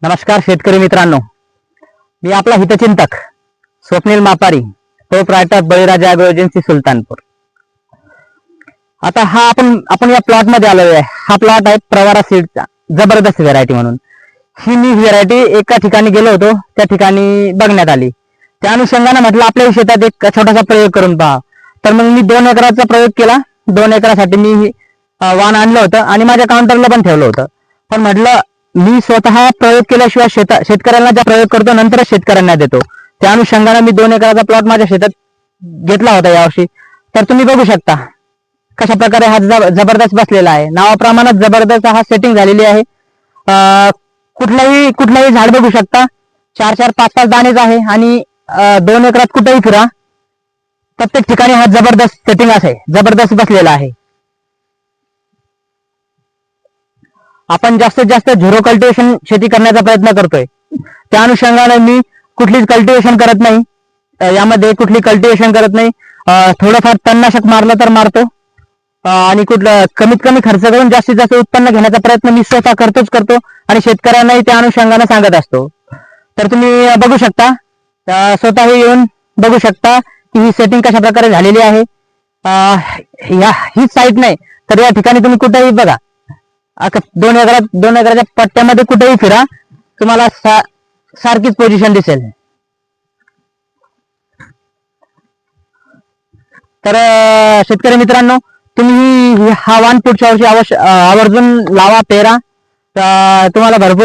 नमस्कार शेतकरी मित्रांनो, मी आपला हितचिंतक स्वप्नील मापारी, प्रोप्रायटर बळीराजा ॲग्रो एजन्सी सुलतानपूर. आता हा आपण या प्लॉट मध्ये आलेलो आहे. हा प्लॉट आहे प्रवारा सीडचा जबरदस्त व्हेरायटी म्हणून. ही मी व्हेरायटी एका ठिकाणी गेलो होतो, त्या ठिकाणी बघण्यात आली. त्या अनुषंगाने म्हटलं आपल्या शेतात एक छोटासा प्रयोग करून पहा. तर मग मी 2 एकराचा प्रयोग केला. 2 एकरासाठी मी वाण आणलं होतं आणि माझ्या काउंटरला पण ठेवलं होतं. पण म्हटलं मी स्वतः प्रयोग केल्याशिवाय शेतकऱ्यांना ज्या प्रयोग करतो नंतरच शेतकऱ्यांना देतो. त्या अनुषंगाने मी 2 एकराचा प्लॉट माझ्या शेतात घेतला होता यावर्षी. तर तुम्ही बघू शकता कशा प्रकारे हा जबरदस्त बसलेला आहे. नावाप्रमाणेच जबरदस्त हा सेटिंग झालेली आहे. कुठलाही झाड बघू शकता, 4-4, 5-5 दाणेच आहे आणि 2 एकरात कुठेही फिरा, प्रत्येक ठिकाणी हा जबरदस्त सेटिंग आहे, जबरदस्त बसलेला आहे. आपण जास्तीत जास्त झिरो कल्टिवेशन शेती करण्याचा प्रयत्न करतोय. त्या अनुषंगाने मी कुठलीच कल्टिवेशन करत नाही, यामध्ये कुठली कल्टिवेशन करत नाही. थोडंफार तणनाशक मारलं तर मारतो आणि कुठलं कमीत कमी खर्च करून जास्तीत जास्त उत्पन्न घेण्याचा प्रयत्न मी स्वतः करतो आणि शेतकऱ्यांनाही त्या अनुषंगाने सांगत असतो. तर तुम्ही बघू शकता, स्वतः येऊन बघू शकता की ही सेटिंग कशा प्रकारे झालेली आहे. ही साईट नाही तर या ठिकाणी तुम्ही कुठेही बघा, 2 एकराच्या पट्ट्यामध्ये कुठेही फिरा, तुम्हाला सारखीच पोझिशन दिसेल. तर शेतकरी मित्रांनो, तुम्ही हा वाण पुढच्या वर्षी आवर्जून लावा, पेरा. तुम्हाला भरपूर